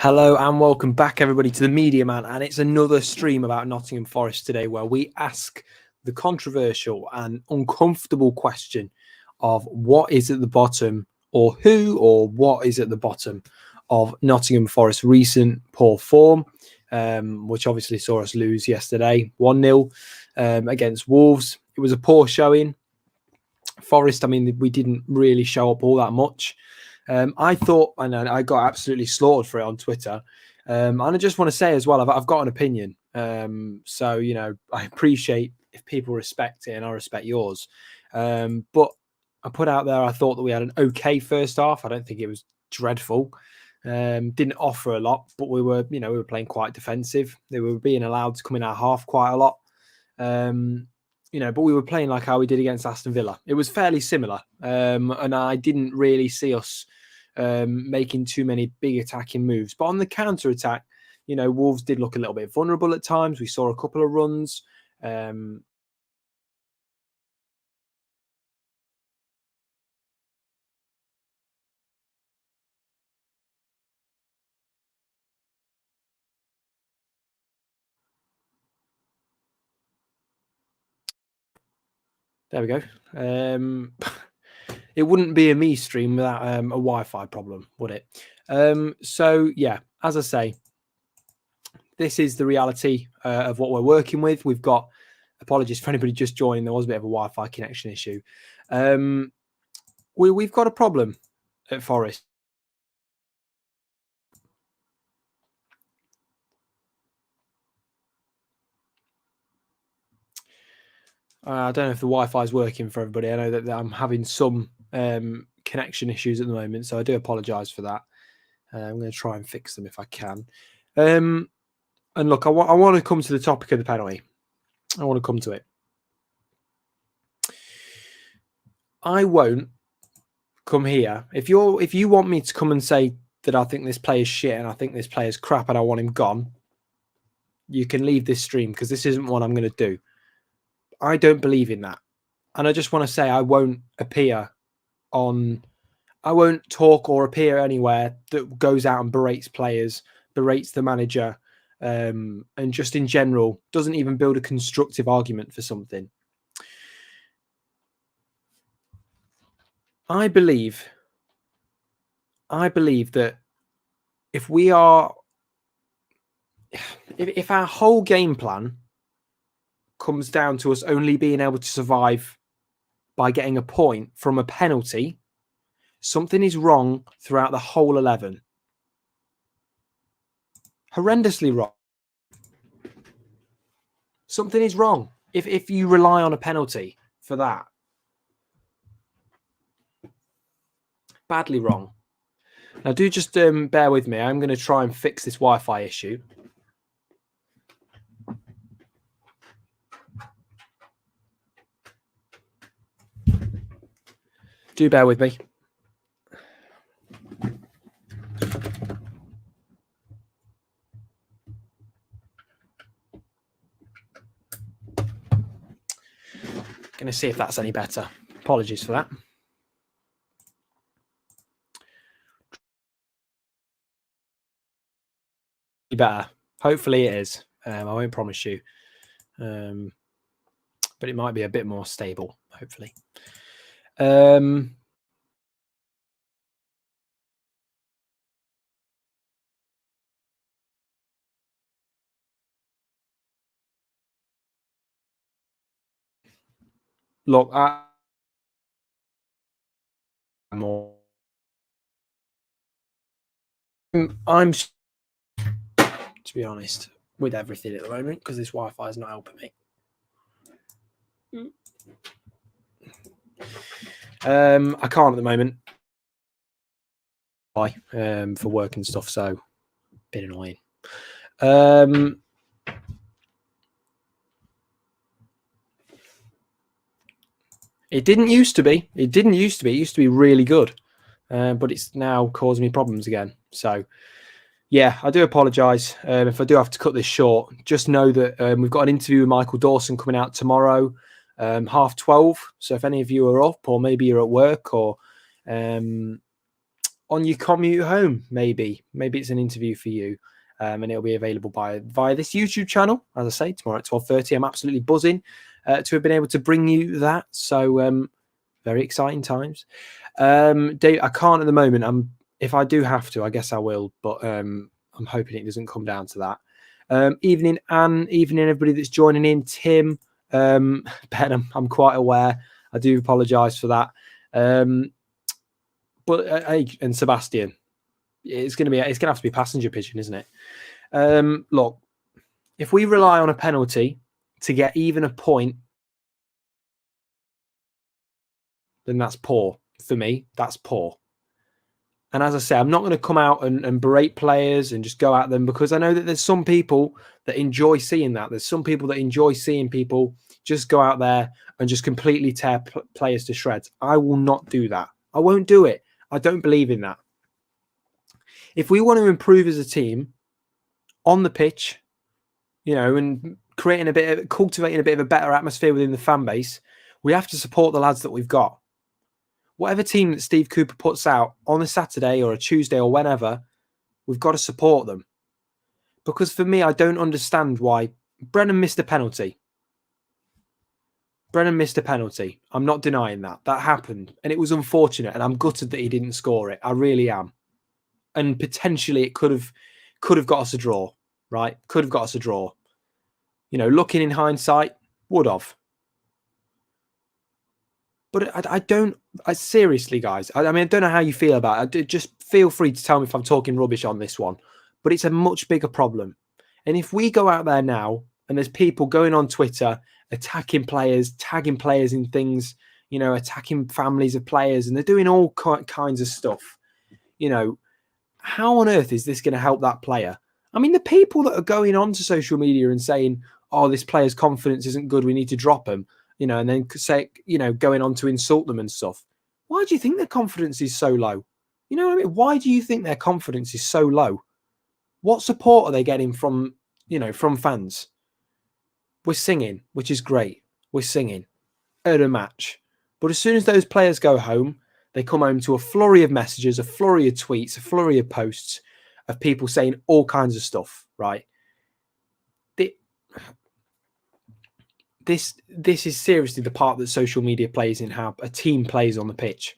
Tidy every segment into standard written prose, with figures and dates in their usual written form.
Hello and welcome back, everybody, to the Media Man. And it's another stream about Nottingham Forest today where we ask the controversial and uncomfortable question of what is at the bottom or who or what is at the bottom of Nottingham Forest's recent poor form, which obviously saw us lose yesterday 1-0 against Wolves. It was a poor showing. Forest, I mean, we didn't really show up all that much. I thought, and I got absolutely slaughtered for it on Twitter. And I just want to say as well, I've got an opinion. So, you know, I appreciate if people respect it and I respect yours. But I put out there, I thought that we had an okay first half. I don't think it was dreadful. Didn't offer a lot, but we were playing quite defensive. They were being allowed to come in our half quite a lot. But we were playing like how we did against Aston Villa. It was fairly similar. And I didn't really see us making too many big attacking moves. But on the counter-attack, Wolves did look a little bit vulnerable at times. We saw a couple of runs. There we go. It wouldn't be a me stream without a Wi-Fi problem, would it? So, yeah, as I say, this is the reality of what we're working with. We've got, apologies for anybody just joining, there was a bit of a Wi-Fi connection issue. We've got a problem at Forest. I don't know if the Wi-Fi is working for everybody. I know that I'm having some connection issues at the moment, so I do apologise for that. I'm going to try and fix them if I can. And look, I want to come to the topic of the penalty. I want to come to it. I won't come here. If you want me to come and say that I think this player's shit and I think this player's crap and I want him gone, you can leave this stream because this isn't what I'm going to do. I don't believe in that. And I just want to say I won't talk or appear anywhere that goes out and berates players, berates the manager, and just in general doesn't even build a constructive argument for something. I believe that if our whole game plan comes down to us only being able to survive by getting a point from a penalty, something is wrong throughout the whole 11. Horrendously wrong. Something is wrong if you rely on a penalty for that. Badly wrong. Now, do just bear with me. I'm going to try and fix this Wi-Fi issue. Do bear with me. Going to see if that's any better. Apologies for that. Better. Hopefully it is. I won't promise you. But it might be a bit more stable, hopefully. Look, I'm to be honest with everything at the moment because this Wi-Fi is not helping me. I can't at the moment. For work and stuff, so a bit annoying. It didn't used to be. It used to be really good, but it's now causing me problems again. So, yeah, I do apologise if I do have to cut this short. Just know that we've got an interview with Michael Dawson coming out tomorrow, 12:30. So if any of you are up, or maybe you're at work, or on your commute home. Maybe it's an interview for you, and it'll be available via this YouTube channel. As I say, tomorrow at 12:30. I'm absolutely buzzing to have been able to bring you that. So very exciting times. Dave, I can't at the moment. If I do have to, I guess I will. But I'm hoping it doesn't come down to that. Evening, Anne. Evening, everybody that's joining in. Tim, Ben, I'm quite aware. I do apologise for that. But and Sebastian, it's going to have to be passenger pigeon, isn't it? Look, if we rely on a penalty to get even a point, then that's poor for me. That's poor. And as I say, I'm not going to come out and berate players and just go at them, because I know that there's some people that enjoy seeing that. There's some people that enjoy seeing people just go out there and just completely tear players to shreds. I will not do that. I won't do it. I don't believe in that. If we want to improve as a team on the pitch, and cultivating a bit of a better atmosphere within the fan base, we have to support the lads that we've got. Whatever team that Steve Cooper puts out on a Saturday or a Tuesday or whenever, we've got to support them. Because for me, I don't understand why Brennan missed a penalty. I'm not denying that. That happened. And it was unfortunate. And I'm gutted that he didn't score it. I really am. And potentially it could have got us a draw, right? Could have got us a draw. Looking in hindsight, would have. But I seriously, guys, I mean, I don't know how you feel about it. Just feel free to tell me if I'm talking rubbish on this one. But it's a much bigger problem. And if we go out there now and there's people going on Twitter, attacking players, tagging players in things, attacking families of players, and they're doing all kinds of stuff, how on earth is this going to help that player? I mean, the people that are going on to social media and saying, oh, this player's confidence isn't good, we need to drop him, and then say, going on to insult them and stuff. Why do you think their confidence is so low? You know what I mean? Why do you think their confidence is so low? What support are they getting from fans? We're singing, which is great. We're singing at a match. But as soon as those players go home, they come home to a flurry of messages, a flurry of tweets, a flurry of posts of people saying all kinds of stuff, right? This is seriously the part that social media plays in how a team plays on the pitch.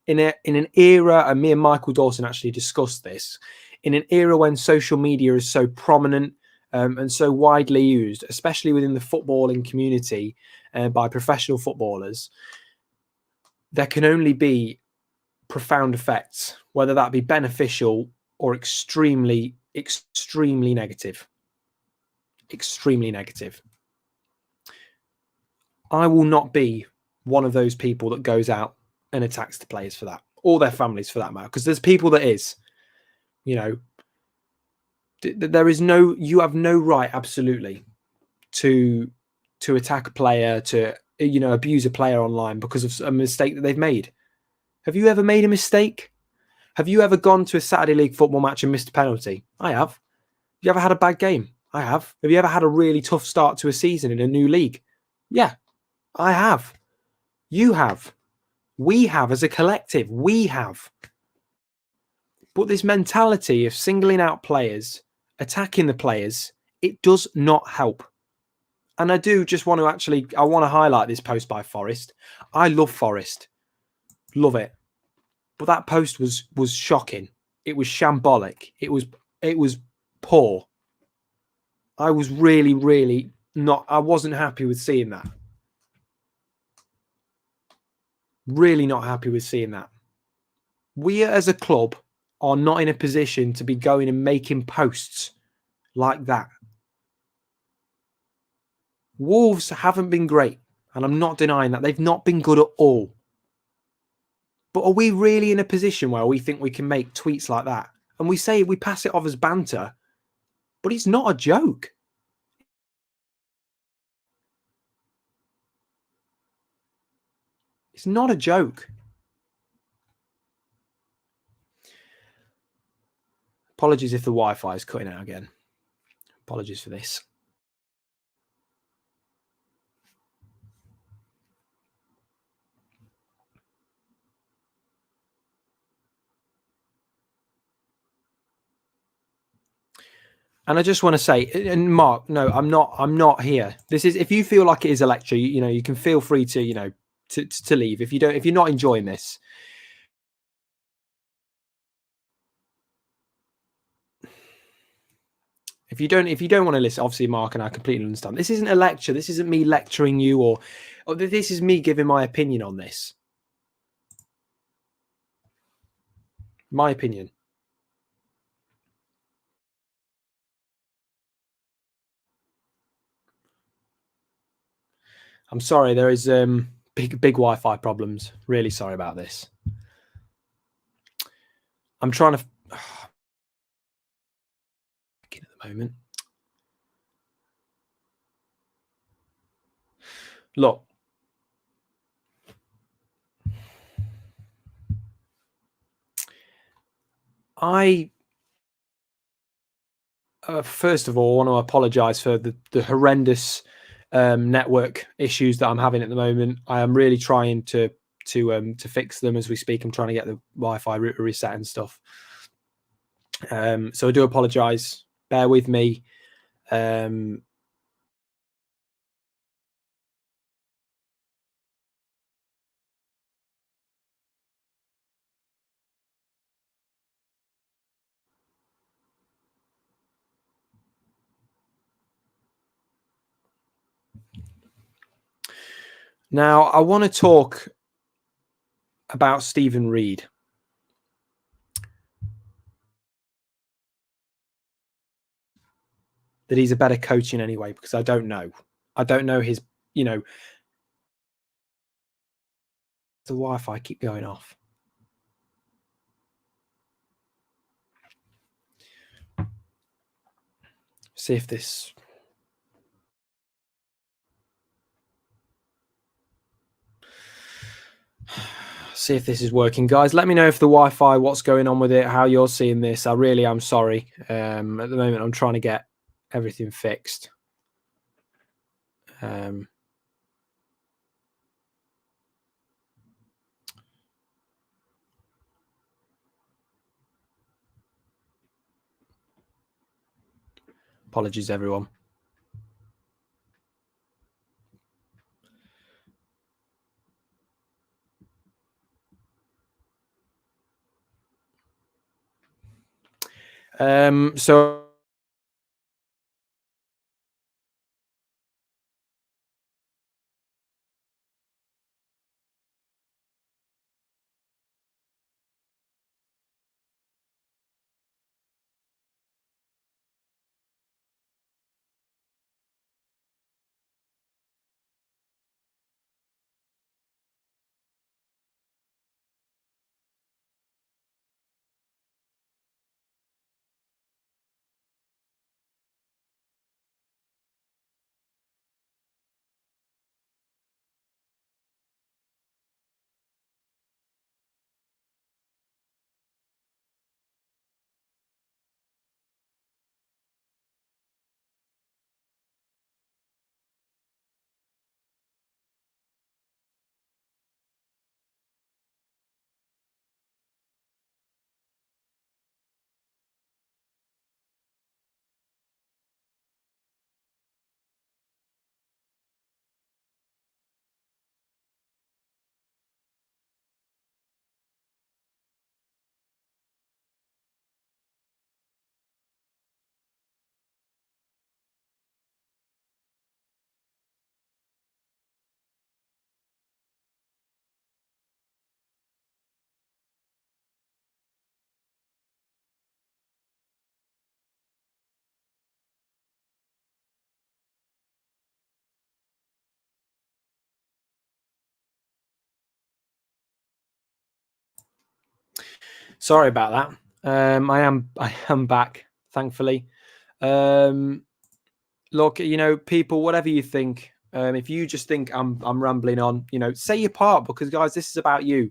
In an era, and me and Michael Dawson actually discussed this, in an era when social media is so prominent and so widely used, especially within the footballing community by professional footballers, there can only be profound effects, whether that be beneficial or extremely, extremely negative. Extremely negative. I will not be one of those people that goes out and attacks the players for that, or their families for that matter, because there's people that is, there is you have no right, absolutely, to attack a player, to abuse a player online because of a mistake that they've made. Have you ever made a mistake? Have you ever gone to a Saturday League football match and missed a penalty? I have. Have you ever had a bad game? I have. Have you ever had a really tough start to a season in a new league? Yeah, I have. You have. We have, as a collective, we have. But this mentality of singling out players, attacking the players, it does not help. And I do just want to I want to highlight this post by Forest. I love Forest. Love it. But that post was shocking. It was shambolic. It was poor. I was really, really I wasn't happy with seeing that. Really not happy with seeing that. We as a club are not in a position to be going and making posts like that. Wolves haven't been great, and I'm not denying that. They've not been good at all. But are we really in a position where we think we can make tweets like that? And we pass it off as banter, but it's not a joke. It's not a joke. Apologies if the Wi-Fi is cutting out again. Apologies for this. And I just want to say, and Mark, no, I'm not here. This is, if you feel like it is a lecture, you know, you can feel free to, you know, to leave. If you're not enjoying this, if you don't want to listen, obviously, Mark and I completely understand. This isn't a lecture. This isn't me lecturing you, or this is me giving my opinion on this. My opinion. I'm sorry, there is big Wi-Fi problems. Really sorry about this. I'm trying to at the moment. Look, I first of all want to apologise for the horrendous network issues that I'm having at the moment. I am really trying to fix them as we speak. I'm trying to get the Wi-Fi router reset and stuff. So I do apologise. Bear with me. Now, I want to talk about Stephen Reed. That he's a better coach in any way, because I don't know. I don't know his, you know, the Wi-Fi keep going off. See if this. See if this is working, guys. Let me know if the Wi-Fi, what's going on with it, how you're seeing this. I really am sorry. At the moment, I'm trying to get everything fixed. Apologies, everyone. So sorry about that. I am back, thankfully. Look, you know, people, whatever you think, if you just think I'm rambling on, you know, say your part, because guys, this is about you.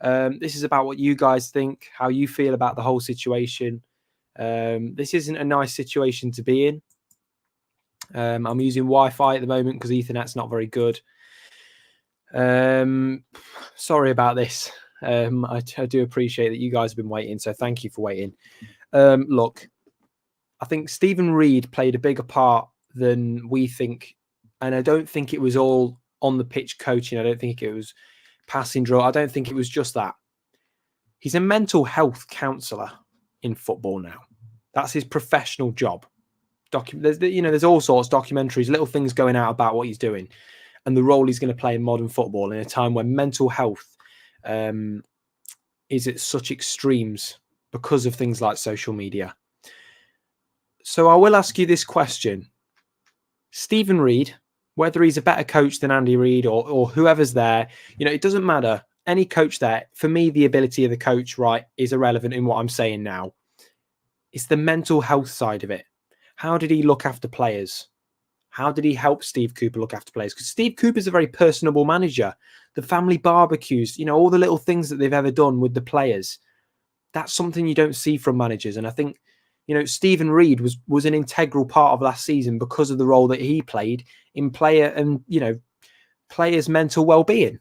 This is about what you guys think, how you feel about the whole situation. This isn't a nice situation to be in. I'm using Wi-Fi at the moment because Ethernet's not very good. Sorry about this. I do appreciate that you guys have been waiting, so thank you for waiting. Look, I think Stephen Reid played a bigger part than we think. And I don't think it was all on the pitch coaching. I don't think it was passing drill. I don't think it was just that. He's a mental health counsellor in football now. That's his professional job. There's all sorts of documentaries, little things going out about what he's doing and the role he's going to play in modern football in a time when mental health is at such extremes because of things like social media. So I will ask you this question. Stephen Reid, whether he's a better coach than Andy Reid or whoever's there, it doesn't matter. Any coach there, for me, the ability of the coach, right, is irrelevant in what I'm saying now. It's the mental health side of it. How did he look after players? How did he help Steve Cooper look after players? Because Steve Cooper's a very personable manager. The family barbecues, all the little things that they've ever done with the players. That's something you don't see from managers. And I think, Stephen Reid was an integral part of last season because of the role that he played in player and, players' mental well-being,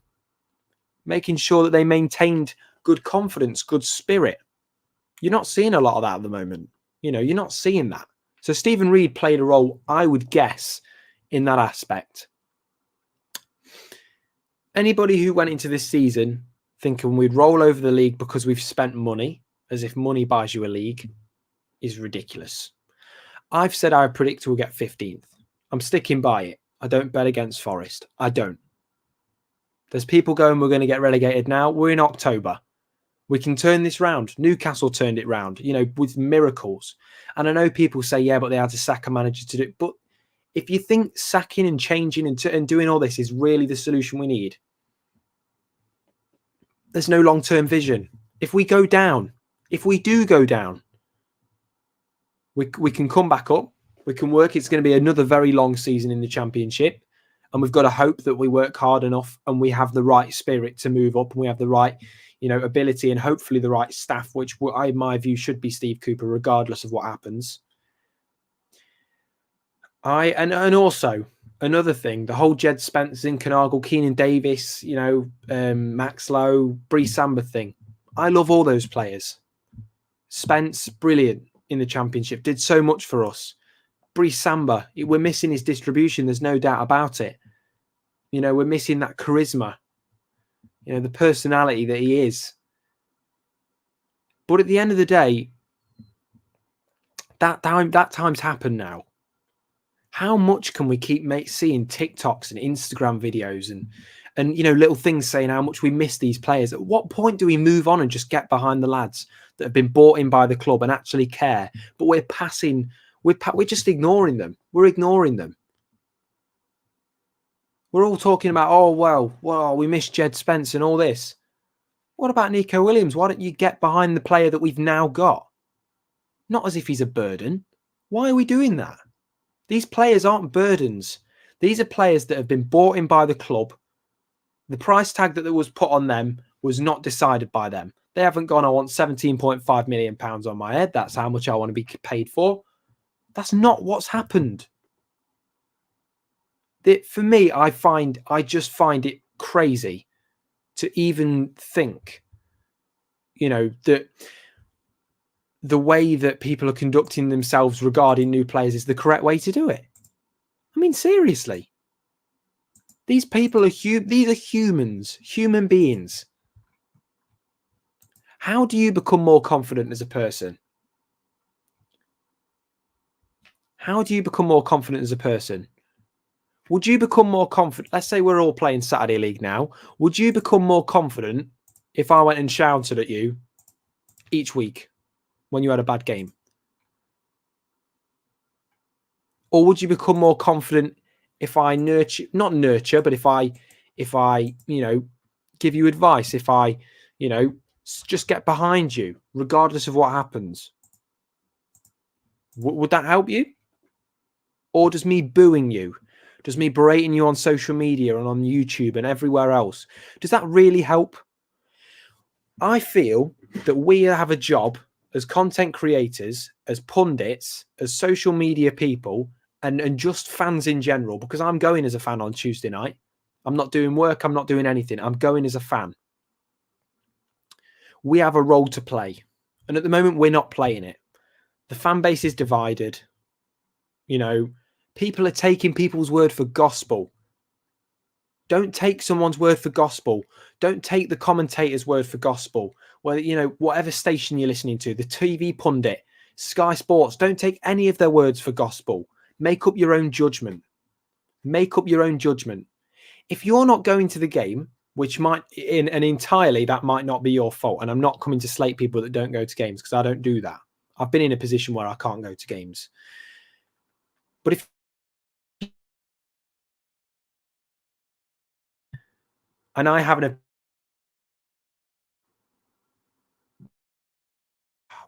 making sure that they maintained good confidence, good spirit. You're not seeing a lot of that at the moment. You're not seeing that. So Stephen Reid played a role, I would guess, in that aspect. Anybody who went into this season thinking we'd roll over the league because we've spent money, as if money buys you a league, is ridiculous. I've said I predict we'll get 15th. I'm sticking by it. I don't bet against Forest. I don't. There's people going, we're going to get relegated now. We're in October. We can turn this round. Newcastle turned it round, with miracles. And I know people say, yeah, but they had to sack a manager to do it. But if you think sacking and changing and doing all this is really the solution we need, there's no long-term vision. If we go down, if we do go down, we can come back up. We can work. It's going to be another very long season in the Championship. And we've got to hope that we work hard enough and we have the right spirit to move up and we have the right, ability and hopefully the right staff, which in my view should be Steve Cooper, regardless of what happens. And also another thing, the whole Jed Spence, Zinkernagel, Keenan Davis, Max Lowe, Bree Samba thing. I love all those players. Spence, brilliant in the Championship, did so much for us. Bree Samba, we're missing his distribution. There's no doubt about it. We're missing that charisma, the personality that he is. But at the end of the day, that time's happened now. How much can we keep seeing TikToks and Instagram videos and little things saying how much we miss these players? At what point do we move on and just get behind the lads that have been bought in by the club and actually care? But we're just ignoring them. We're ignoring them. We're all talking about, we miss Jed Spence and all this. What about Nico Williams? Why don't you get behind the player that we've now got? Not as if he's a burden. Why are we doing that? These players aren't burdens. These are players that have been bought in by the club. The price tag that was put on them was not decided by them. They haven't gone, I want £17.5 million on my head. That's how much I want to be paid for. That's not what's happened. For me, I just find it crazy to even think, that the way that people are conducting themselves regarding new players is the correct way to do it. I mean, seriously. These people are these are humans, human beings. How do you become more confident as a person? How do you become more confident as a person? Would you become more confident? Let's say we're all playing Saturday League now. Would you become more confident if I went and shouted at you each week when you had a bad game? Or would you become more confident if I not nurture, but if I, give you advice, if I, just get behind you, regardless of what happens? Would that help you? Or does me booing you, does me berating you on social media and on YouTube and everywhere else, does that really help? I feel that we have a job as content creators, as pundits, as social media people, and just fans in general, because I'm going as a fan on Tuesday night. I'm not doing work. I'm not doing anything. I'm going as a fan. We have a role to play. And at the moment, we're not playing it. The fan base is divided. You know, people are taking people's word for gospel. Don't take someone's word for gospel. Don't take the commentator's word for gospel. Well, you know, whatever station you're listening to, the TV pundit, Sky Sports, don't take any of their words for gospel. Make up your own judgment. Make up your own judgment. If you're not going to the game, which might, and entirely, that might not be your fault. And I'm not coming to slate people that don't go to games, because I don't do that. I've been in a position where I can't go to games. But if, and I haven't,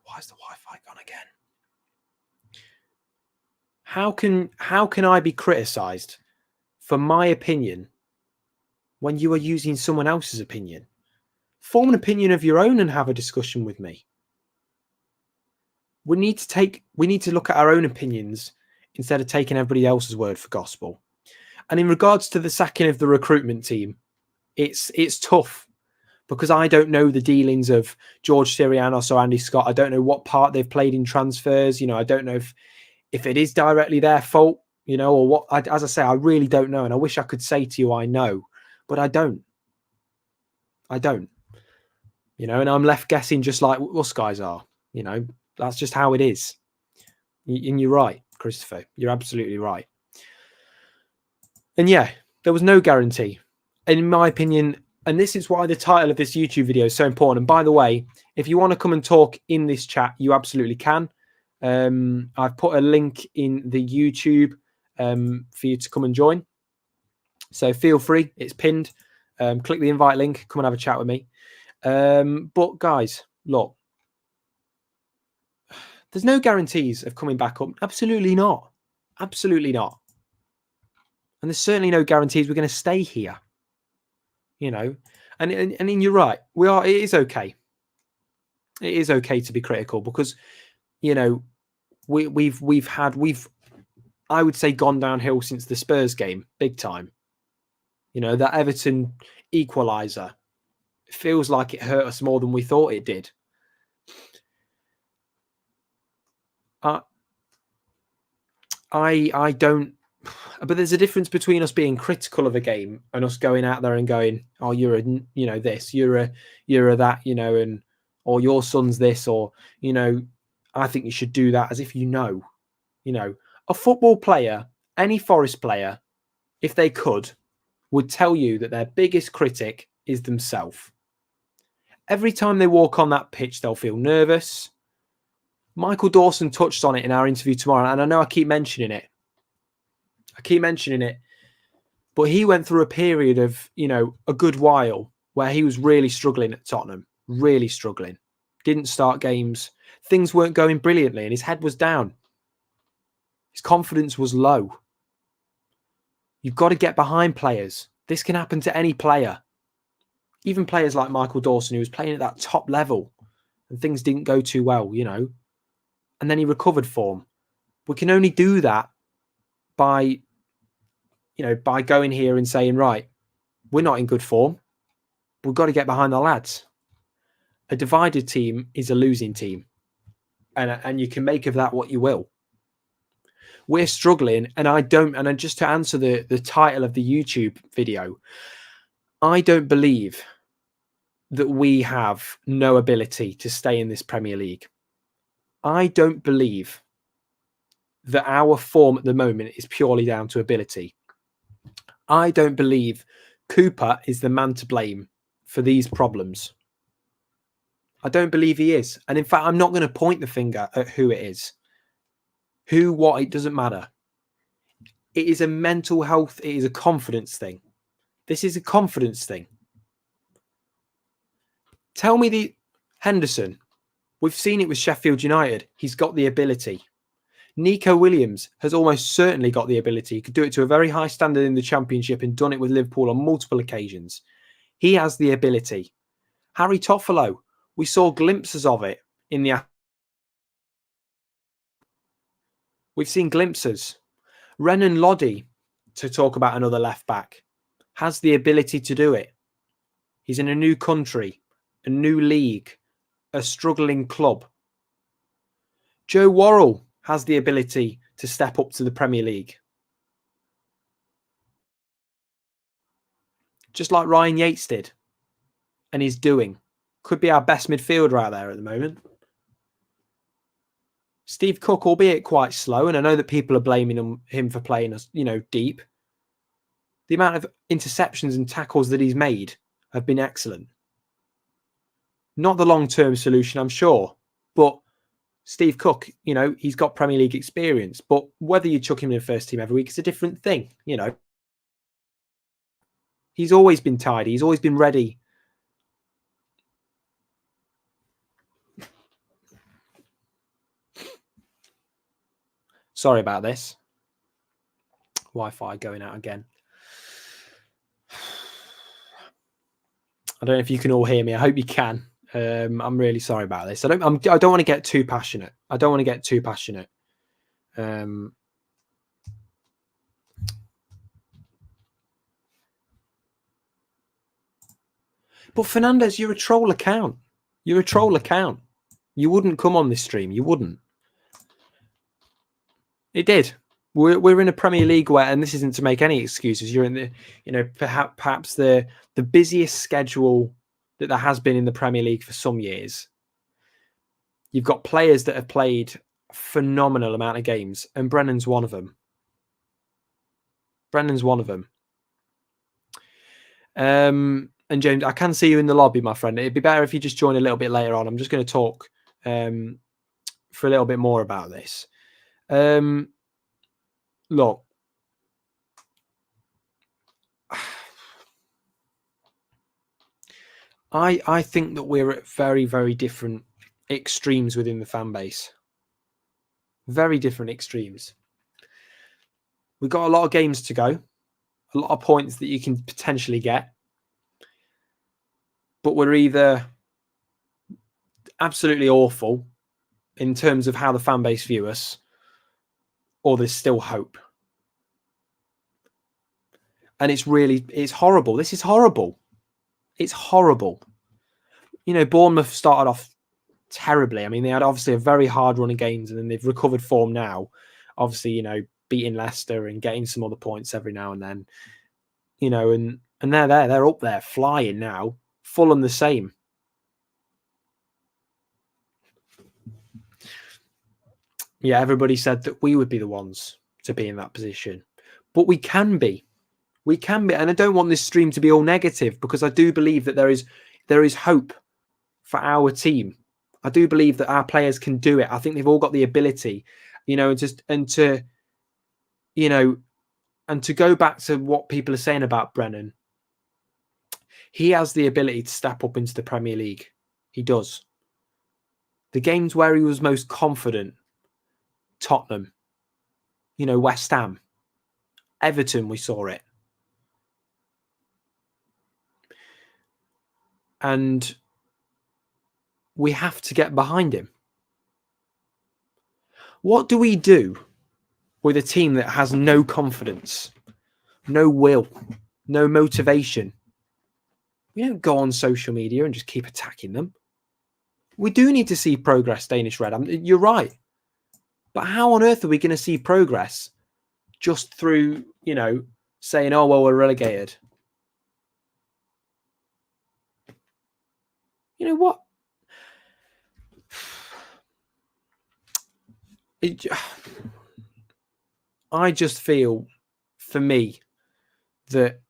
why is the Wi-Fi gone again? How can I be criticised for my opinion when you are using someone else's opinion? Form an opinion of your own and have a discussion with me. We need to look at our own opinions instead of taking everybody else's word for gospel. And in regards to the sacking of the recruitment team, it's tough, because I don't know the dealings of George Sirianos or Andy Scott. I don't know what part they've played in transfers. You know, I don't know if it is directly their fault, you know, or what. As I say, I really don't know. And I wish I could say to you, I know, but I don't. You know, and I'm left guessing just like us guys are. You know, that's just how it is. And you're right, Christopher. You're absolutely right. And yeah, there was no guarantee. And in my opinion, and this is why the title of this YouTube video is so important. And by the way, if you want to come and talk in this chat, you absolutely can. I've put a link in the YouTube for you to come and join. So feel free. It's pinned. Click the invite link. Come and have a chat with me. But guys, look, there's no guarantees of coming back up. Absolutely not. Absolutely not. And there's certainly no guarantees we're going to stay here. You know, and you're right. It is okay. It is okay to be critical, because, you know, we've I would say gone downhill since the Spurs game, big time. You know, that Everton equaliser feels like it hurt us more than we thought it did. I don't, but there's a difference between us being critical of a game and us going out there and going, oh, you're a, you know, this, you're a that, you know, and, or your son's this, or, you know, I think you should do that, as if, you know, a football player, any Forest player, if they could, would tell you that their biggest critic is themselves. Every time they walk on that pitch, they'll feel nervous. Michael Dawson touched on it in our interview tomorrow, and I know I keep mentioning it. But he went through a period of, you know, a good while where he was really struggling at Tottenham, really struggling. Didn't start games. Things weren't going brilliantly, and his head was down. His confidence was low. You've got to get behind players. This can happen to any player. Even players like Michael Dawson, who was playing at that top level, and things didn't go too well, you know. And then he recovered form. We can only do that by going here and saying, right, we're not in good form. We've got to get behind the lads. A divided team is a losing team. And you can make of that what you will. We're struggling, and just to answer the title of the YouTube video, I don't believe that we have no ability to stay in this Premier League. I don't believe that our form at the moment is purely down to ability. I don't believe Cooper is the man to blame for these problems. I don't believe he is. And in fact, I'm not going to point the finger at who it is. Who, what, it doesn't matter. It is a mental health, it is a confidence thing. This is a confidence thing. Tell me the Henderson. We've seen it with Sheffield United. He's got the ability. Nico Williams has almost certainly got the ability. He could do it to a very high standard in the Championship and done it with Liverpool on multiple occasions. He has the ability. Harry Toffolo, we saw glimpses of it in the... We've seen glimpses. Renan Lodi, to talk about another left back, has the ability to do it. He's in a new country, a new league, a struggling club. Joe Worrell has the ability to step up to the Premier League. Just like Ryan Yates did. And he's doing. Could be our best midfielder out there at the moment. Steve Cook, albeit quite slow, and I know that people are blaming him for playing us, deep. The amount of interceptions and tackles that he's made have been excellent. Not the long-term solution, I'm sure, but Steve Cook, he's got Premier League experience, but whether you chuck him in the first team every week is a different thing, He's always been tidy. He's always been ready. Sorry about this. Wi-Fi going out again. I don't know if you can all hear me. I hope you can. I'm really sorry about this. I don't want to get too passionate. But Fernandez, you're a troll account. You wouldn't come on this stream. You wouldn't. It did. We're in a Premier League where, and this isn't to make any excuses, you're in the, perhaps the busiest schedule that there has been in the Premier League for some years. You've got players that have played a phenomenal amount of games, and Brennan's one of them. And James, I can see you in the lobby, my friend. It'd be better if you just join a little bit later on. I'm just going to talk for a little bit more about this. Look, I think that we're at very, very different extremes within the fan base. Very different extremes. We've got a lot of games to go, a lot of points that you can potentially get. But we're either absolutely awful in terms of how the fan base view us, or there's still hope. And it's horrible. This is horrible. It's horrible. Bournemouth started off terribly. I mean, they had obviously a very hard run of games, and then they've recovered form now. Obviously, beating Leicester and getting some other points every now and then. And they're up there flying now. Fulham the same. Yeah, everybody said that we would be the ones to be in that position. But we can be. We can be. And I don't want this stream to be all negative, because I do believe that there is hope for our team. I do believe that our players can do it. I think they've all got the ability, and to go back to what people are saying about Brennan. He has the ability to step up into the Premier League. He does. The games where he was most confident, Tottenham, West Ham, Everton, we saw it. And we have to get behind him. What do we do with a team that has no confidence, no will, no motivation? We don't go on social media and just keep attacking them. We do need to see progress, Danish Red. You're right. But how on earth are we going to see progress just through, saying, oh, well, we're relegated? You know what? I just feel, for me, that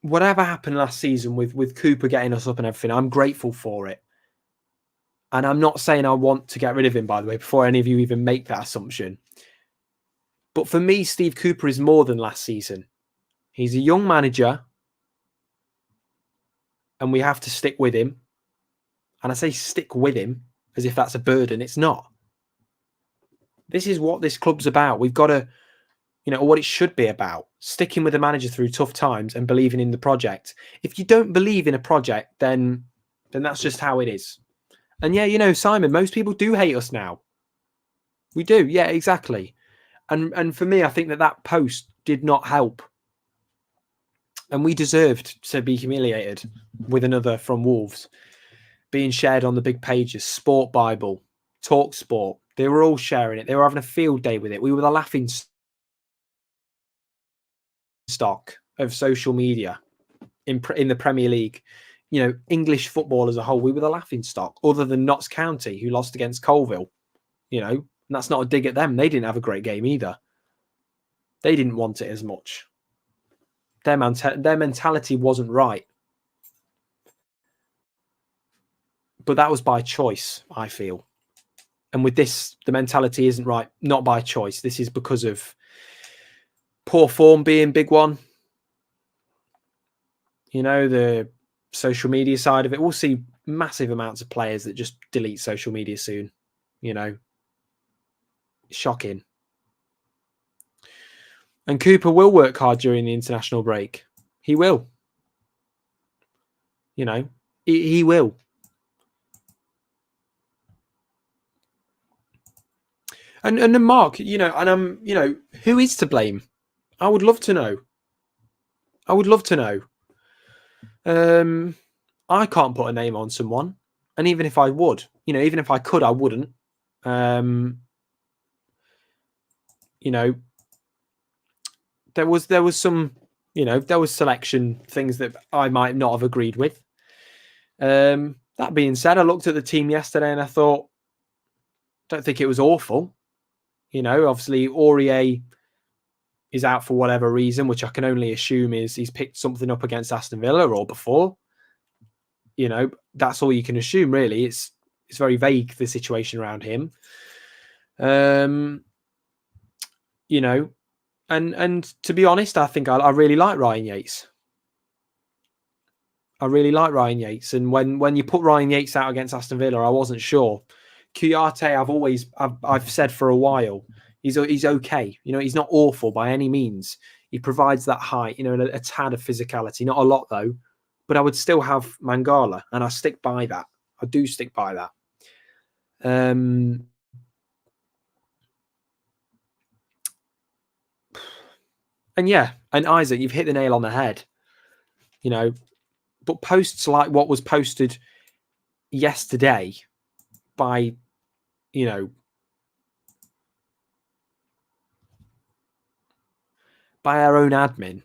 whatever happened last season with Cooper getting us up and everything, I'm grateful for it. And I'm not saying I want to get rid of him, by the way, before any of you even make that assumption. But for me, Steve Cooper is more than last season. He's a young manager, and we have to stick with him. And I say stick with him as if that's a burden. It's not. This is what this club's about. We've got to, what it should be about. Sticking with the manager through tough times and believing in the project. If you don't believe in a project, then that's just how it is. And yeah, Simon, most people do hate us now. We do. Yeah, exactly. And for me, I think that post did not help. And we deserved to be humiliated with another from Wolves being shared on the big pages, Sport Bible, Talk Sport, They were all sharing it. They were having a field day with it. We were the laughing stock of social media in the Premier League. You know, English football as a whole, we were the laughing stock, other than Notts County, who lost against Colville. You know, and that's not a dig at them. They didn't have a great game either. They didn't want it as much. Their mentality wasn't right. But that was by choice, I feel. And with this, the mentality isn't right, not by choice. This is because of poor form being big one. You know, the social media side of it. We'll see massive amounts of players that just delete social media soon. You know, shocking. And Cooper will work hard during the international break. He will. You know, he will. And then Mark, you know, and you know, who is to blame? I would love to know. I would love to know. I can't put a name on someone, and even if I would, you know, even if I could, I wouldn't. You know, there was some, you know, there was selection things that I might not have agreed with. That being said, I looked at the team yesterday and I thought, don't think it was awful. You know, obviously Aurier is out for whatever reason, which I can only assume is he's picked something up against Aston Villa or before. You know, that's all you can assume, really. It's very vague, the situation around him. You know, and to be honest, I think I really like Ryan Yates. I really like Ryan Yates, and when you put Ryan Yates out against Aston Villa, I wasn't sure. Kouyaté, I've said for a while, he's okay. You know, he's not awful by any means. He provides that height, you know, a tad of physicality, not a lot though. But I would still have Mangala, and I stick by that. I do stick by that. And yeah, and Isaac, you've hit the nail on the head. You know, but posts like what was posted yesterday by, you know, by our own admin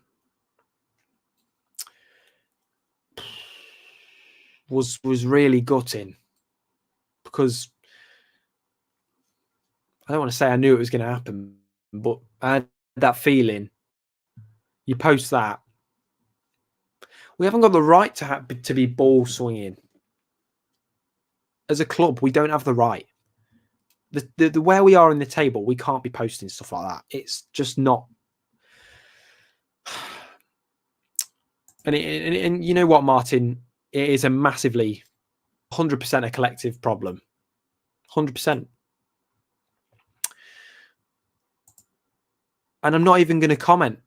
was really gutting, because I don't want to say I knew it was going to happen, but I had that feeling. You post that, we haven't got the right to be ball swinging as a club. We don't have the right. The where we are in the table, we can't be posting stuff like that. It's just not. And you know what, Martin? It is a massively 100% a collective problem. 100%. And I'm not even going to comment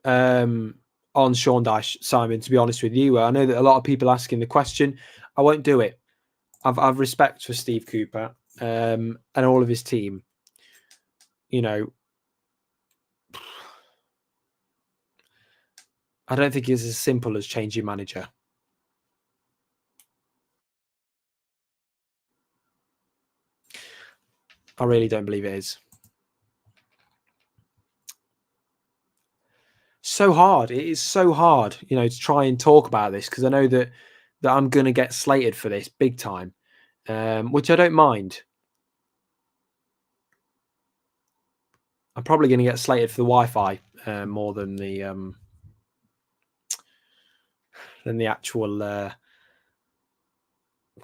on Sean Dyche, Simon, to be honest with you. I know that a lot of people asking the question. I won't do it. I've respect for Steve Cooper and all of his team. You know, I don't think it's as simple as changing manager. I really don't believe it is. So hard. It is so hard, you know, to try and talk about this, because I know that I'm going to get slated for this big time, which I don't mind. I'm probably going to get slated for the Wi-Fi more than the actual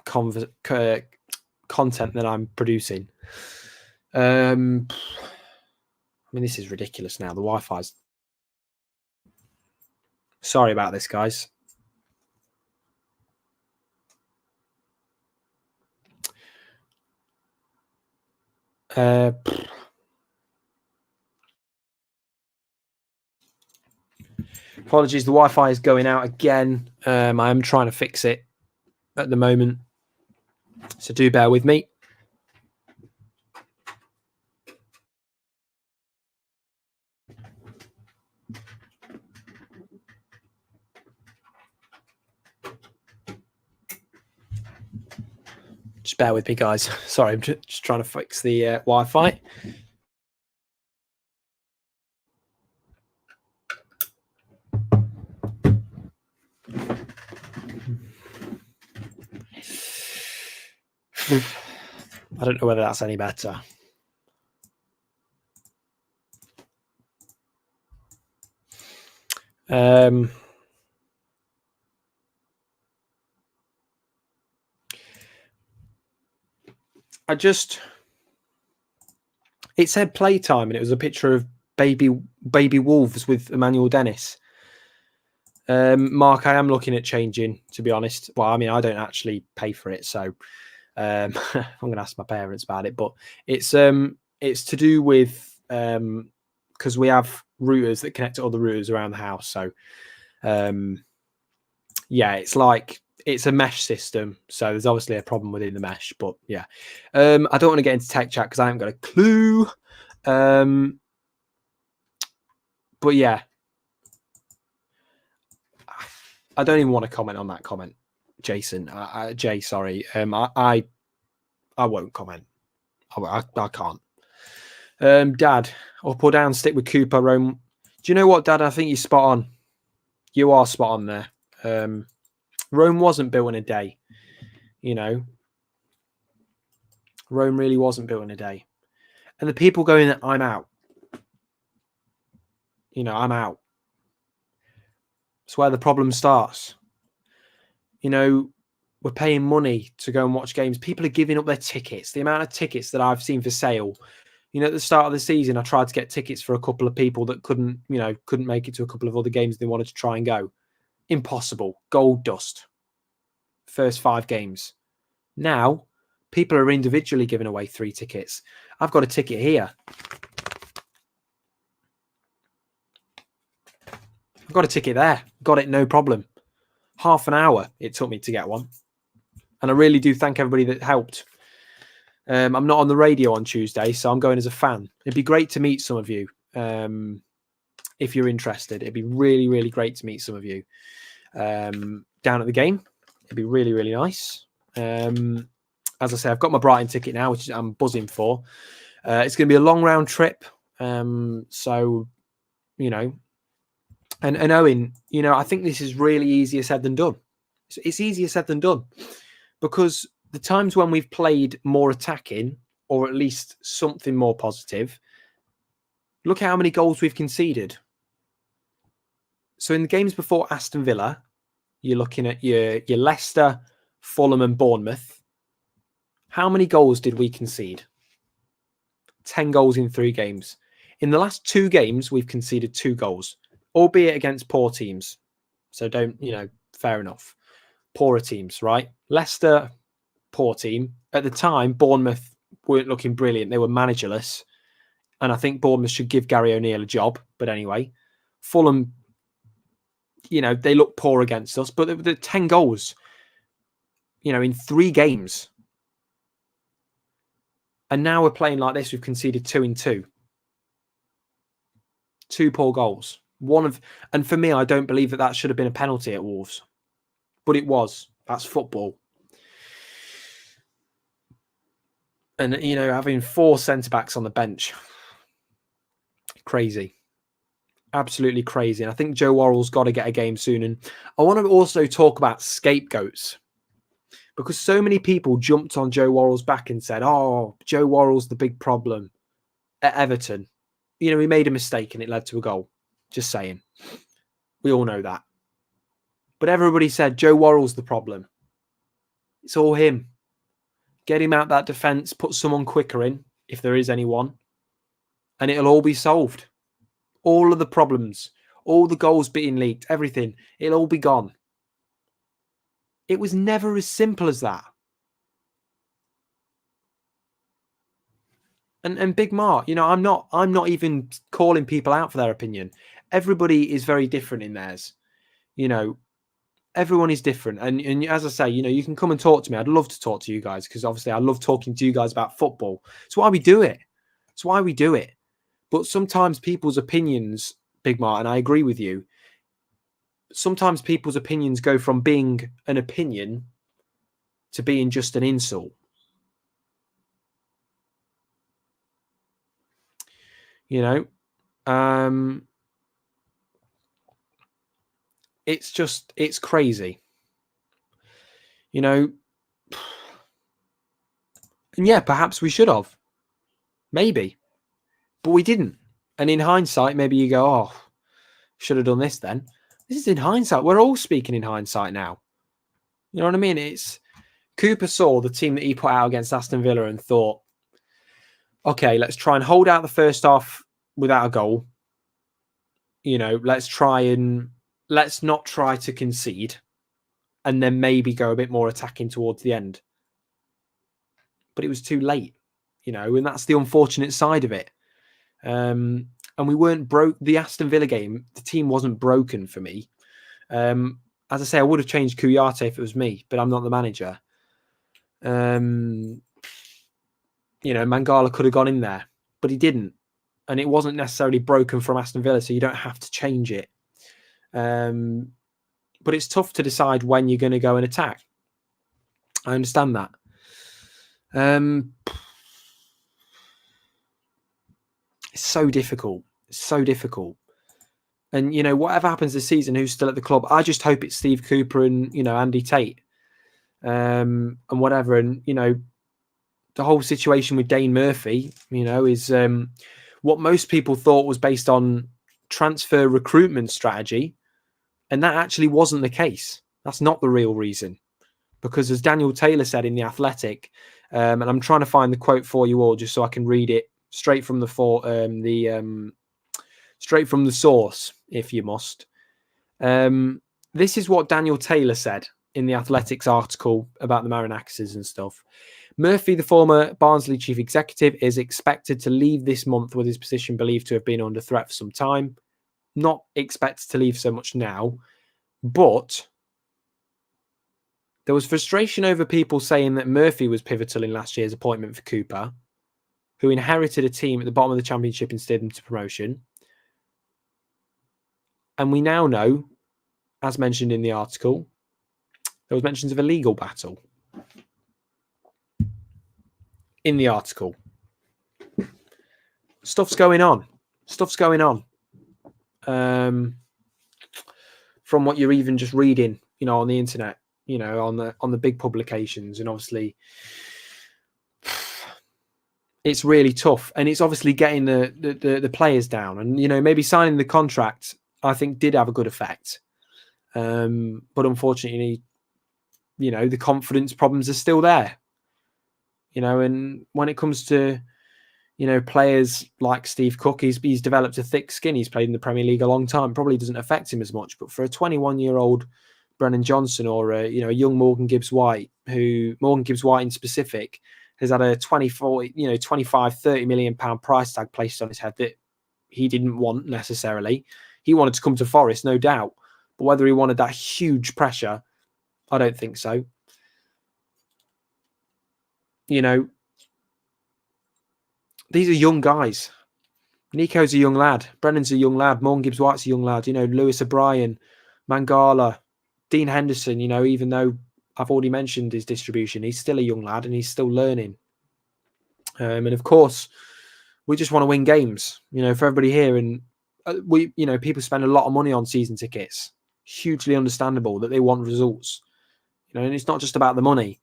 content that I'm producing. I mean, this is ridiculous now. The Wi-Fi's. Sorry about this, guys. Apologies, the Wi-Fi is going out again. I am trying to fix it at the moment, so do bear with me. Just bear with me, guys. Sorry, I'm just trying to fix the Wi-Fi. I don't know whether that's any better. It said playtime, and it was a picture of baby wolves with Emmanuel Dennis. Mark, I am looking at changing, to be honest. Well, I mean, I don't actually pay for it, so I'm going to ask my parents about it. But it's to do with because we have routers that connect to other routers around the house. So yeah, it's a mesh system, so there's obviously a problem within the mesh. But yeah, I don't want to get into tech chat because I haven't got a clue. But yeah, I don't even want to comment on that comment, Jason. Jay, sorry. I won't comment. I can't. Dad, up or down, stick with Cooper, Rome. Do you know what, Dad? I think you're spot on. You are spot on there. Rome wasn't built in a day. You know, Rome really wasn't built in a day. And the people going, I'm out. You know, I'm out. It's where the problem starts. You know, we're paying money to go and watch games. People are giving up their tickets. The amount of tickets that I've seen for sale. You know, at the start of the season, I tried to get tickets for a couple of people that couldn't make it to a couple of other games they wanted to try and go. Impossible. Gold dust. First 5 games. Now, people are individually giving away 3 tickets. I've got a ticket here. I've got a ticket there. Got it, no problem. Half an hour it took me to get one. And I really do thank everybody that helped. I'm not on the radio on Tuesday, so I'm going as a fan. It'd be great to meet some of you if you're interested. It'd be really, really great to meet some of you down at the game. It'd be really, really nice. As I say, I've got my Brighton ticket now, which I'm buzzing for. It's going to be a long round trip. So, you know, and Owen, you know, I think this is really easier said than done. It's easier said than done because the times when we've played more attacking or at least something more positive, look at how many goals we've conceded. So in the games before Aston Villa, you're looking at your Leicester, Fulham and Bournemouth. How many goals did we concede? 10 goals in 3 games. In the last 2 games, we've conceded 2 goals, albeit against poor teams. So don't, you know, fair enough. Poorer teams, right? Leicester, poor team. At the time, Bournemouth weren't looking brilliant. They were managerless. And I think Bournemouth should give Gary O'Neill a job. But anyway, Fulham, you know, they look poor against us. But the 10 goals, you know, in 3 games. And now we're playing like this. We've conceded 2 in 2. 2 poor goals. And for me, I don't believe that should have been a penalty at Wolves. But it was. That's football. And, you know, having 4 centre-backs on the bench. Crazy. Absolutely crazy. And I think Joe Worrell's got to get a game soon. And I want to also talk about scapegoats. Because so many people jumped on Joe Worrell's back and said, oh, Joe Worrell's the big problem at Everton. You know, he made a mistake and it led to a goal. Just saying. We all know that. But everybody said Joe Worrell's the problem. It's all him. Get him out that defence, put someone quicker in, if there is anyone, and it'll all be solved. All of the problems, all the goals being leaked, everything, it'll all be gone. It was never as simple as that. And Big Mark, you know, I'm not even calling people out for their opinion. Everybody is very different in theirs. You know, everyone is different. And as I say, you know, you can come and talk to me. I'd love to talk to you guys because obviously I love talking to you guys about football. It's why we do it. It's why we do it. But sometimes people's opinions, Big Mark, and I agree with you, sometimes people's opinions go from being an opinion to being just an insult. You know, it's crazy. You know, and yeah, perhaps we should have, maybe, but we didn't. And in hindsight, maybe you go, oh, should have done this then. This is in hindsight. We're all speaking in hindsight now. You know what I mean? It's Cooper saw the team that he put out against Aston Villa and thought, okay, let's try and hold out the first half without a goal. You know, let's not try to concede, and then maybe go a bit more attacking towards the end. But it was too late, you know, and that's the unfortunate side of it. And we weren't broke. The Aston Villa game, the team wasn't broken for me. As I say, I would have changed Kouyaté if it was me, but I'm not the manager. You know, Mangala could have gone in there, but he didn't. And it wasn't necessarily broken from Aston Villa, so you don't have to change it. But it's tough to decide when you're going to go and attack. I understand that. It's so difficult. It's so difficult. And, you know, whatever happens this season, who's still at the club, I just hope it's Steve Cooper and, you know, Andy Tate and whatever. And, you know, the whole situation with Dane Murphy, you know, is what most people thought was based on transfer recruitment strategy. And that actually wasn't the case. That's not the real reason. Because as Daniel Taylor said in The Athletic, and I'm trying to find the quote for you all just so I can read it straight from straight from the source, if you must. This is what Daniel Taylor said in The Athletic's article about the Marinakis and stuff. Murphy, the former Barnsley chief executive, is expected to leave this month with his position believed to have been under threat for some time. Not expected to leave so much now, but there was frustration over people saying that Murphy was pivotal in last year's appointment for Cooper, who inherited a team at the bottom of the Championship and steered them to promotion. And we now know, as mentioned in the article, there was mentions of a legal battle in the article. Stuff's going on. From what you're even just reading, you know, on the internet, you know, on the big publications, and obviously it's really tough, and it's obviously getting the players down, and you know, maybe signing the contract I think did have a good effect, but unfortunately, you know, the confidence problems are still there, you know, and when it comes to, you know, players like Steve Cook, he's developed a thick skin. He's played in the Premier League a long time. Probably doesn't affect him as much. But for a 21-year-old Brennan Johnson or a young Morgan Gibbs-White, who Morgan Gibbs-White in specific has had a 25, 30 million pound price tag placed on his head that he didn't want necessarily. He wanted to come to Forest, no doubt. But whether he wanted that huge pressure, I don't think so. You know, these are young guys. Nico's a young lad. Brennan's a young lad. Morgan Gibbs-White's a young lad. You know, Lewis O'Brien, Mangala, Dean Henderson, you know, even though I've already mentioned his distribution, he's still a young lad and he's still learning. And of course, we just want to win games, you know, for everybody here. And we, you know, people spend a lot of money on season tickets. Hugely understandable that they want results. You know, and it's not just about the money.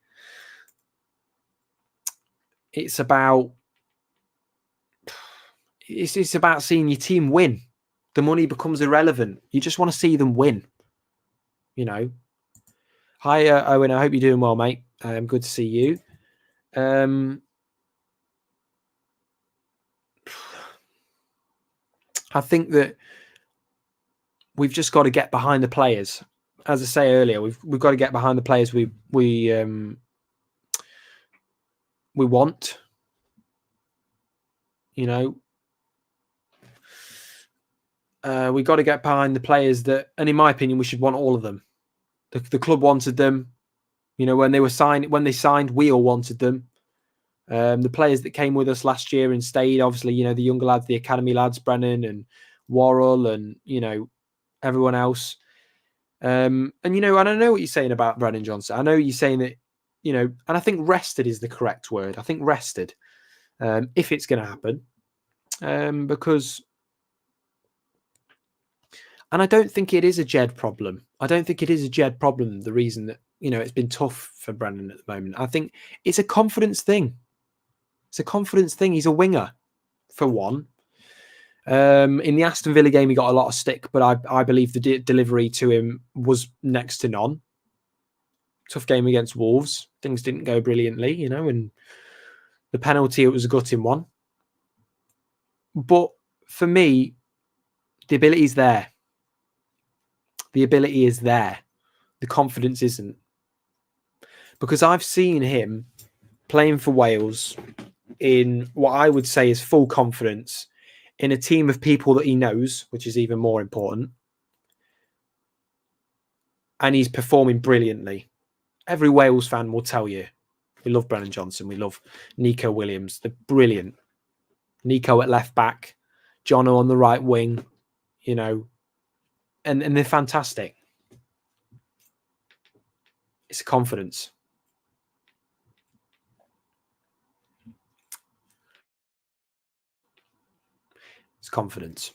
It's about seeing your team win. The money becomes irrelevant. You just want to see them win. You know. Hi, Owen. I hope you're doing well, mate. Good to see you. I think that we've just got to get behind the players. As I say earlier, we've got to get behind the players we want. You know, we got to get behind the players that, and in my opinion, we should want all of them. The club wanted them. You know, when they signed, we all wanted them. The players that came with us last year and stayed, obviously, you know, the younger lads, the academy lads, Brennan and Worrell, and you know, everyone else. And you know, and I know what you're saying about Brennan Johnson. I know you're saying that, you know, and I think rested is the correct word. I think rested, if it's going to happen. because, and I don't think it is a Jed problem. I don't think it is a Jed problem. The reason that, it's been tough for Brennan at the moment. I think it's a confidence thing. It's a confidence thing. He's a winger, for one. In the Aston Villa game, he got a lot of stick, but I believe the delivery to him was next to none. Tough game against Wolves. Things didn't go brilliantly, and the penalty, it was a gutting one. But for me, the ability is there. The ability is there. The confidence isn't. Because I've seen him playing for Wales in what I would say is full confidence in a team of people that he knows, which is even more important. And he's performing brilliantly. Every Wales fan will tell you, we love Brennan Johnson. We love Nico Williams. They're brilliant. Nico at left back, Jono on the right wing, and they're fantastic. It's confidence. It's confidence.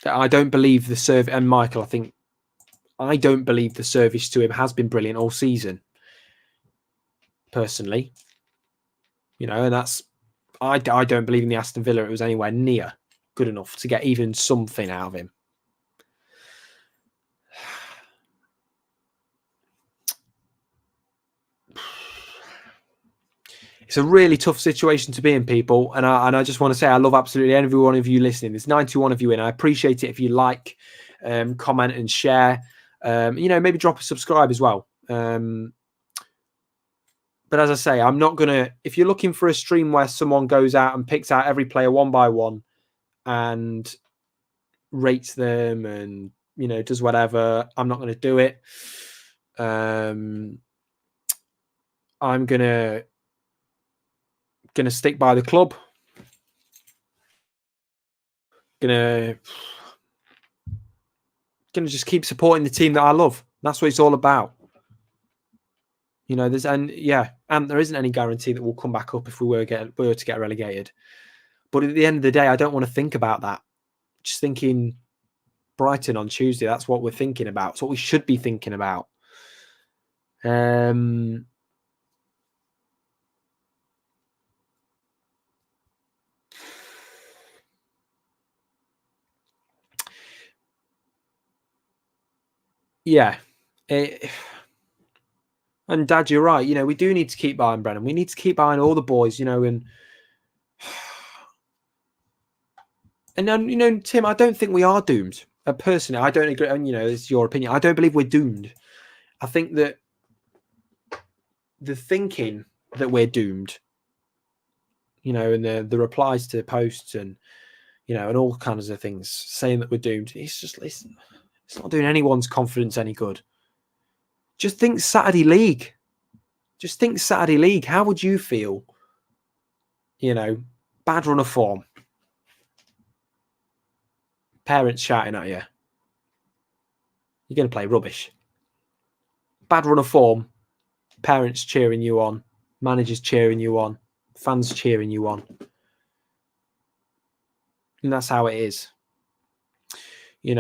I don't believe the service, and Michael, I don't believe the service to him has been brilliant all season. Personally, and that's, I don't believe in the Aston Villa it was anywhere near good enough to get even something out of him. It's a really tough situation to be in, people. And I just want to say I love absolutely every one of you listening. There's 91 of you in. I appreciate it if you like, comment and share. Maybe drop a subscribe as well. But as I say, I'm not going to... If you're looking for a stream where someone goes out and picks out every player one by one and rates them and, does whatever, I'm not going to do it. I'm going to stick by the club. Gonna just keep supporting the team that I love. That's what it's all about. And there isn't any guarantee that we'll come back up if we were to get relegated. But at the end of the day, I don't want to think about that. Just thinking Brighton on Tuesday, that's what we're thinking about. It's what we should be thinking about. Yeah. And Dad, you're right. We do need to keep eyeing Brennan. We need to keep eyeing all the boys, and then, Tim, I don't think we are doomed. Personally, I don't agree. And, it's your opinion. I don't believe we're doomed. I think that the thinking that we're doomed, and the replies to posts and, and all kinds of things saying that we're doomed, it's not doing anyone's confidence any good. Just think Saturday League. How would you feel? Bad run of form. Parents shouting at you. You're going to play rubbish. Bad run of form. Parents cheering you on. Managers cheering you on. Fans cheering you on. And that's how it is. We've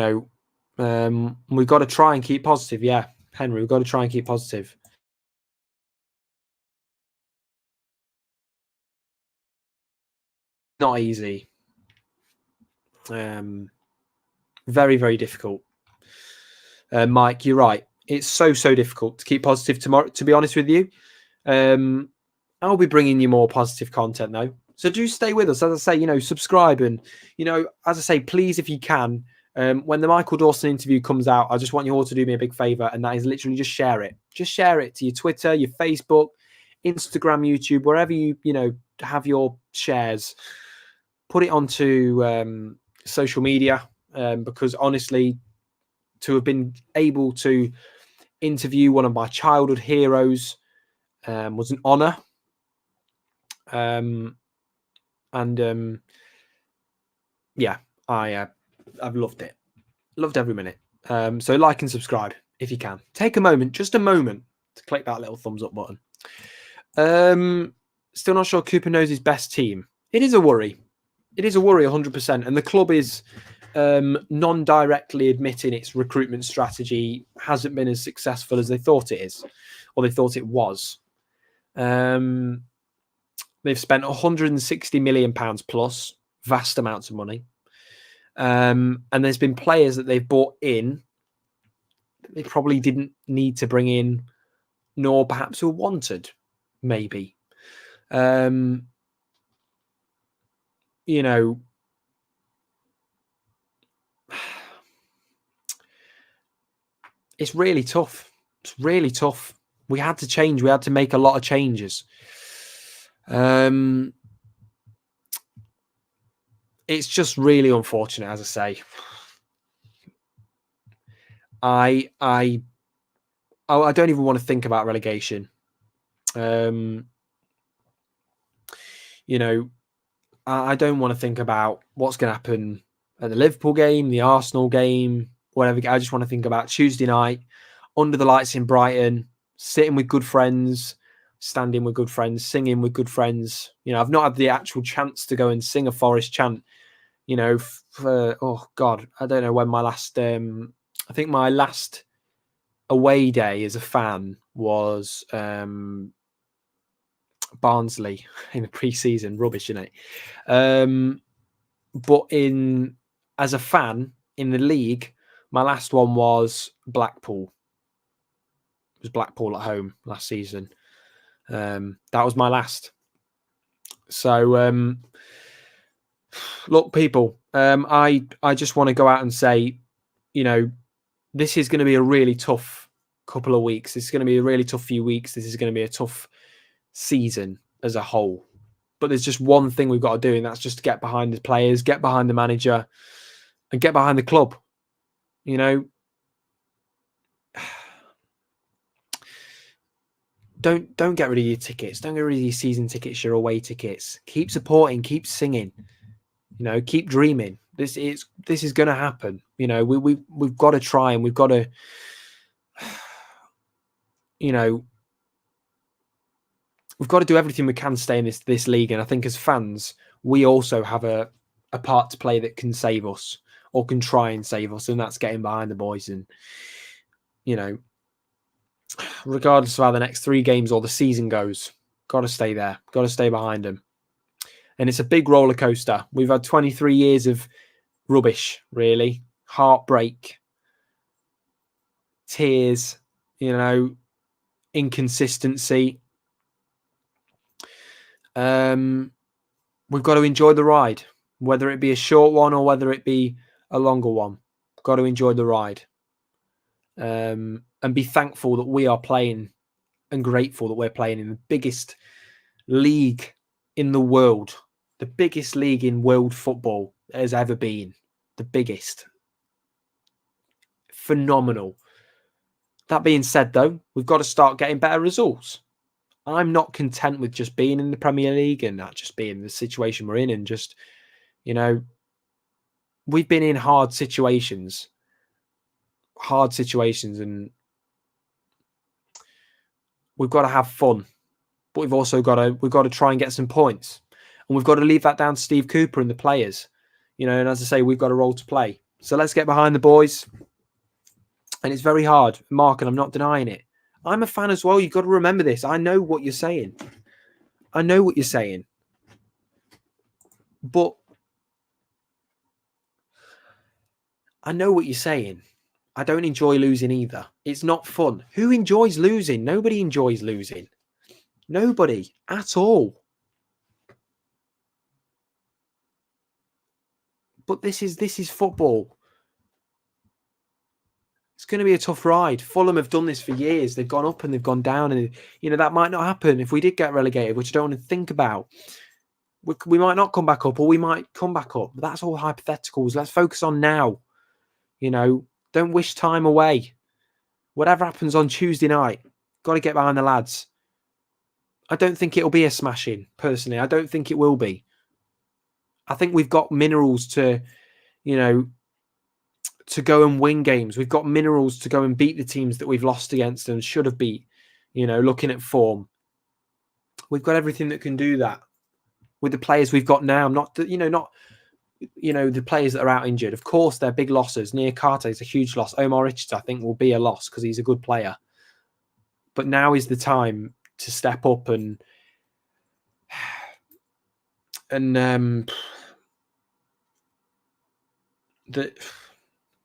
got to try and keep positive. Yeah, Henry, we've got to try and keep positive. Not easy. Very, very difficult. Mike, you're right. It's so difficult to keep positive tomorrow, to be honest with you. I'll be bringing you more positive content, though. So do stay with us. As I say, subscribe. And, as I say, please, if you can, when the Michael Dawson interview comes out, I just want you all to do me a big favour. And that is literally just share it. Just share it to your Twitter, your Facebook, Instagram, YouTube, wherever you have your shares. Put it onto social media. Because honestly, to have been able to interview one of my childhood heroes was an honour. I've loved it. Loved every minute. So like and subscribe if you can. Take a moment, just a moment, to click that little thumbs up button. Still not sure Cooper knows his best team. It is a worry. It is a worry 100%. And the club is non-directly admitting its recruitment strategy hasn't been as successful as they thought it is, or they thought it was. They've spent £160 million plus, vast amounts of money. And there's been players that they've bought in that they probably didn't need to bring in, nor perhaps were wanted, maybe. You know, it's really tough. It's really tough. We had to change. We had to make a lot of changes. It's just really unfortunate, as I say. I don't even want to think about relegation. You know, I don't want to think about what's going to happen at the Liverpool game, the Arsenal game, whatever. I just want to think about Tuesday night, under the lights in Brighton, sitting with good friends, standing with good friends, singing with good friends. You know, I've not had the actual chance to go and sing a Forest chant, you know, for, oh God, I don't know when my last, I think my last away day as a fan was Barnsley in the pre-season. Rubbish, isn't it? But as a fan in the league, my last one was Blackpool. It was Blackpool at home last season. That was my last. So, look, people, I just want to go out and say, you know, this is going to be a really tough couple of weeks. This is going to be a really tough few weeks. This is going to be a tough season as a whole. But there's just one thing we've got to do, and that's just to get behind the players, get behind the manager, and get behind the club. You know, don't get rid of your tickets. Don't get rid of your season tickets, your away tickets. Keep supporting, keep singing. You know, keep dreaming. This is going to happen. You know, we've got to try, and we've got to, you know, we've got to do everything we can to stay in this league. And I think as fans, we also have a part to play that can save us, or can try and save us, and that's getting behind the boys. And, you know, regardless of how the next 3 games or the season goes, got to stay there, got to stay behind them. And it's a big roller coaster. We've had 23 years of rubbish, really. Heartbreak, tears, you know, inconsistency. We've got to enjoy the ride, whether it be a short one or whether it be a longer one. Got to enjoy the ride. And be thankful that we are playing, and grateful that we're playing in the biggest league in the world. The biggest league in world football has ever been. The biggest. Phenomenal. That being said, though, we've got to start getting better results. I'm not content with just being in the Premier League and not just being the situation we're in, and just, you know, we've been in hard situations, and we've got to have fun, but we've got to try and get some points. And we've got to leave that down to Steve Cooper and the players, you know. And as I say, we've got a role to play. So let's get behind the boys. And it's very hard, Mark, and I'm not denying it. I'm a fan as well. You've got to remember this. I know what you're saying. But I know what you're saying. I don't enjoy losing either. It's not fun. Who enjoys losing? Nobody enjoys losing. Nobody at all. But this is football. It's going to be a tough ride. Fulham have done this for years. They've gone up and they've gone down, and you know that might not happen if we did get relegated, which I don't want to think about. We might not come back up, or we might come back up. But that's all hypotheticals. Let's focus on now. You know, don't wish time away. Whatever happens on Tuesday night, got to get behind the lads. I don't think it'll be a smashing, personally. I don't think it will be. I think we've got minerals to, you know, to go and win games. We've got minerals to go and beat the teams that we've lost against and should have beat, you know, looking at form. We've got everything that can do that. with the players we've got now. Not the players that are out injured. Of course, they're big losses. Nia Karte is a huge loss. Omar Richards, I think, will be a loss because he's a good player. But now is the time to step up and we've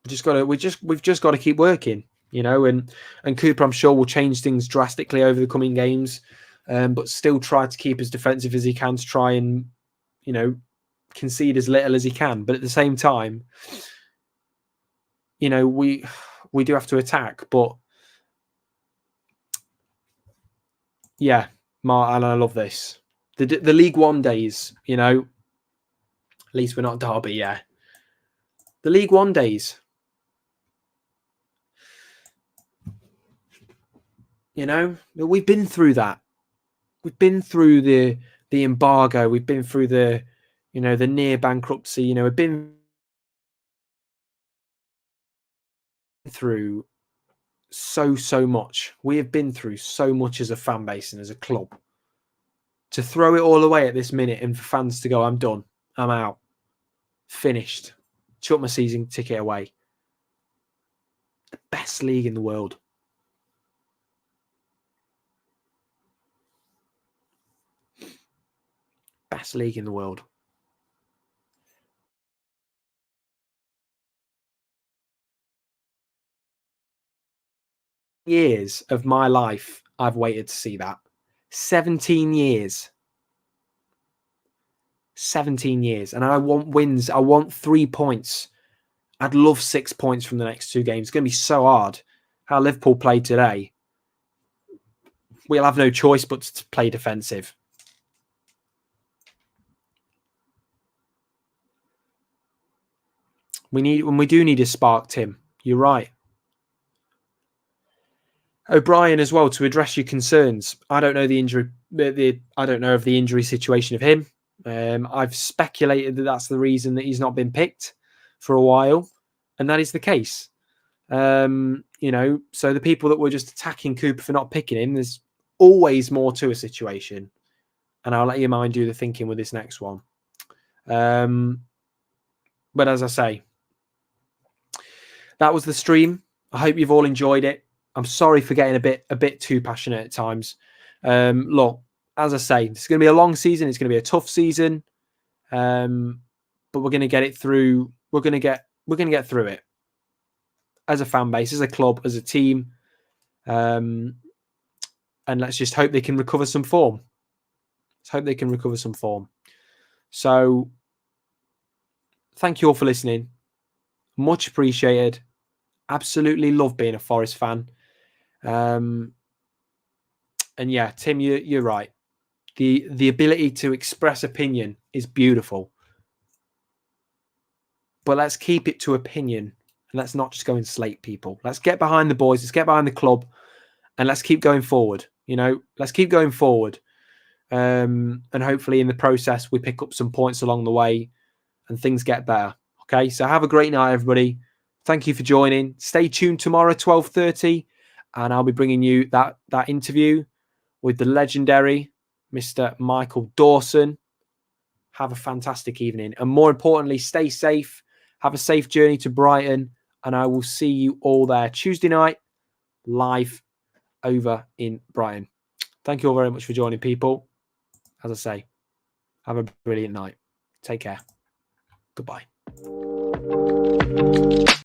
just got to keep working, and Cooper, I'm sure, will change things drastically over the coming games, but still try to keep as defensive as he can to try and concede as little as he can. But at the same time, we do have to attack. But yeah, Mark, and I love this. The League One days, at least we're not Derby, yeah. The League One days, we've been through that. We've been through the embargo. We've been through the near bankruptcy. We've been through so much. We have been through so much as a fan base and as a club. To throw it all away at this minute and for fans to go, I'm done, I'm out, finished, chuck my season ticket away. The best league in the world. Best league in the world. Years of my life, I've waited to see that. 17 years. 17 years. And I want wins. I want 3 points. I'd love 6 points from the next 2 games. It's going to be so hard. How Liverpool played today. We'll have no choice but to play defensive. We do need a spark, Tim. You're right. O'Brien as well, to address your concerns. I don't know the injury. I don't know of the injury situation of him. I've speculated that that's the reason that he's not been picked for a while, and that is the case. So the people that were just attacking Cooper for not picking him, there's always more to a situation, and I'll let your mind do the thinking with this next one. But as I say, that was the stream. I hope you've all enjoyed it. I'm sorry for getting a bit too passionate at times. Look, as I say, it's going to be a long season. It's going to be a tough season, but we're going to get it through. We're going to get through it as a fan base, as a club, as a team, and let's just hope they can recover some form. So, thank you all for listening. Much appreciated. Absolutely love being a Forest fan. And yeah, Tim, you're right. The ability to express opinion is beautiful. But let's keep it to opinion, and let's not just go and slate people. Let's get behind the boys, let's get behind the club, and let's keep going forward. Let's keep going forward. And hopefully in the process, we pick up some points along the way and things get better. Okay, so have a great night, everybody. Thank you for joining. Stay tuned tomorrow, 12:30, and I'll be bringing you that interview with the legendary Mr. Michael Dawson. Have a fantastic evening. And more importantly, stay safe. Have a safe journey to Brighton. And I will see you all there Tuesday night, live over in Brighton. Thank you all very much for joining, people. As I say, have a brilliant night. Take care. Goodbye.